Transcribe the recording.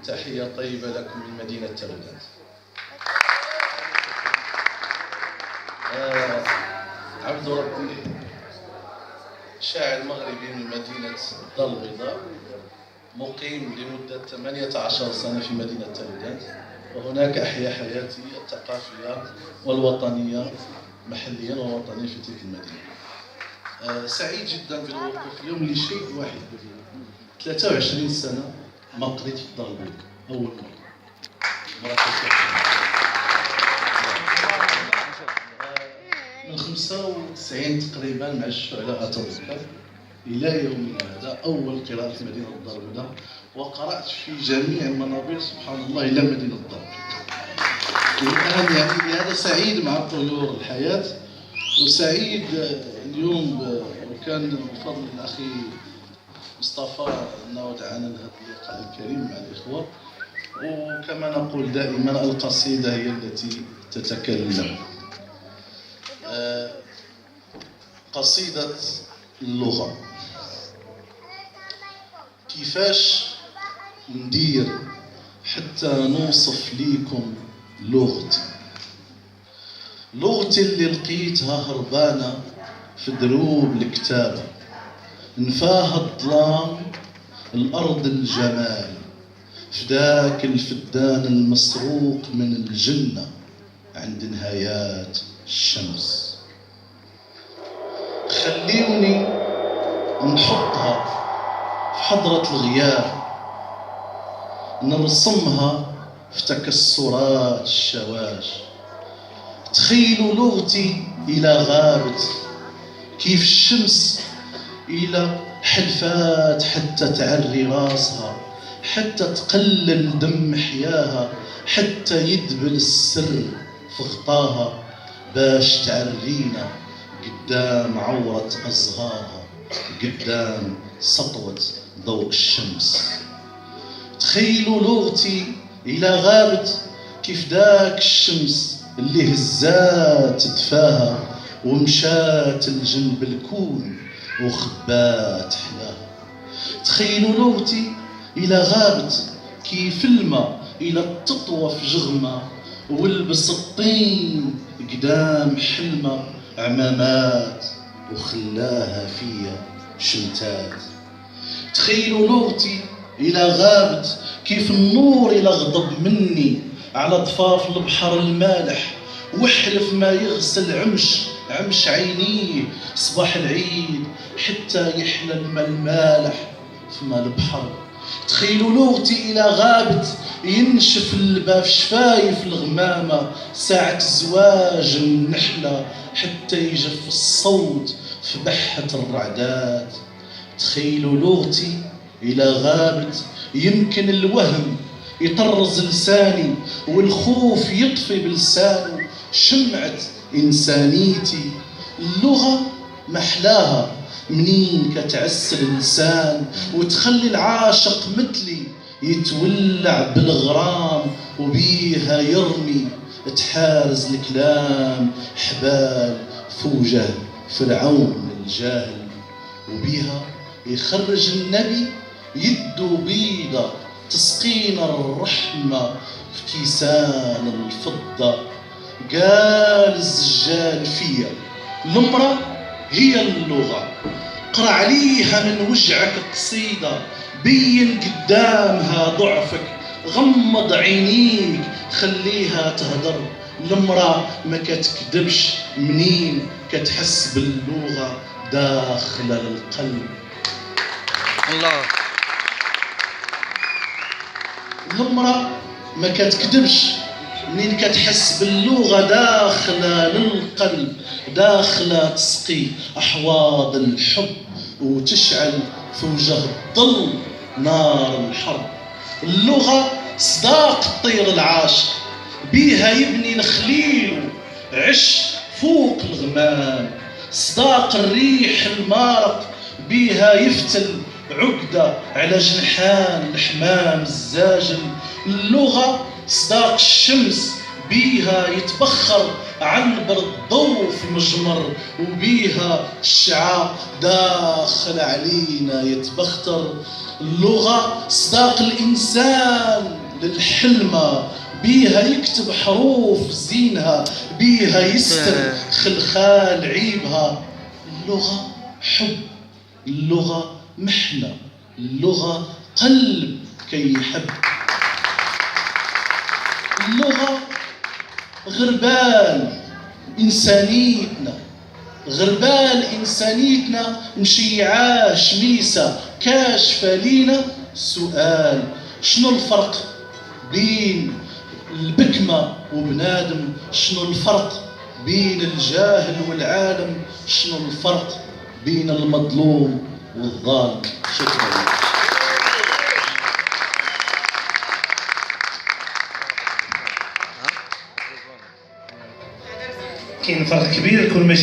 تحية طيبة لكم من مدينة تلودان. عبد ربي شاعر مغربي من مدينة الدار البيضاء، مقيم لمدة 18 سنة في مدينة تلودان، وهناك أحيا حياتي الثقافية والوطنية محليا ووطنيا في تلك المدينة. سعيد جدا بالوقوف اليوم لشيء واحد، 23 سنة ما قريت في الدار البيضاء، أول مرة. من 95 تقريبا مع الشعلاء أتذكر إلى يومنا هذا أول قراءة في مدينة الدار البيضاء، وقرأت في جميع المنابر سبحان الله إلى مدينة الدار البيضاء. والآن يعني هذا سعيد مع طيور الحياة، وسعيد اليوم وكان بفضل الأخي مصطفى أنه دعانا لهذا اللقاء الكريم مع الإخوة. وكما نقول دائما القصيدة هي التي تتكلم. قصيدة اللغة. كيفاش ندير حتى نوصف ليكم لغتي اللي لقيتها هربانة في دروب الكتابة، نفاها الظلام الأرض الجمال، فداك الفدان المسروق من الجنة عند نهايات الشمس. خليوني نحطها في حضرة الغياب، نرسمها في تكسرات الشواش. تخيلوا لغتي إلى غابت كيف الشمس إلى حلفات حتى تعري راسها، حتى تقلل دم حياها، حتى يدبل السر في غطاها باش تعرينا قدام عورة أصغارها، قدام سطوة ضوء الشمس. تخيلوا لغتي إلى غابت كيف داك الشمس اللي هزات دفاها ومشات الجنب الكون وخبات حلاها. تخيلوا لغتي إلى غابت كيف الماء إلى تطوى في جغمة ولبس الطين قدام حلمة عمامات وخلاها فيا شمتات. تخيلوا لغتي إلى غابت كيف النور إلى غضب مني على ضفاف البحر المالح، واحلف ما يغسل عمش عينيه صباح العيد حتى يحلى الماء المالح في ماء البحر. تخيلوا لغتي إلى غابت ينشف الباف شفايف الغمامة ساعة الزواج النحلة حتى يجف الصوت في بحة الرعدات. تخيلوا لغتي إلى غابت يمكن الوهم يطرز لساني والخوف يطفي بلسانه شمعة إنسانيتي. اللغة محلاها منين كتعسل الإنسان وتخلي العاشق مثلي يتولع بالغرام، وبيها يرمي تحارز الكلام حبال فوجه فرعون الجاهل، وبيها يخرج النبي يدو بيضة تسقينا الرحمة في كيسان الفضة. قال الزجال فيا المرأة هي اللغة، قرأ عليها من وجعك قصيدة بين قدامها ضعفك، غمض عينيك خليها تهدر. المرأة ما كتكذبش منين كتحس باللغة داخل القلب. الله. المرأة ما كتكذبش منين كتحس باللغة داخلة للقلب، داخلة تسقي أحواض الحب وتشعل في وجه الظل نار الحرب. اللغة صداق الطير العاشق، بيها يبني الخليل عش فوق الغمام. صداق الريح المارق، بيها يفتل عقدة على جنحان الحمام الزاجل. اللغة صداق الشمس، بيها يتبخر عنبر الضوء في مجمر، وبيها الشعاع داخل علينا يتبختر. اللغة صداق الإنسان للحلمة، بيها يكتب حروف زينها، بيها يستر خلخال عيبها. اللغة حب، اللغة محنة، اللغة قلب كي يحب. اللغة غربال إنسانيتنا، غربال إنسانيتنا مشيعة شميسة كاشفة لينا سؤال: شنو الفرق بين البكمة وبنادم؟ شنو الفرق بين الجاهل والعالم؟ شنو الفرق بين المظلوم والظالم؟ شكرا. كاين فرق كبير كل ما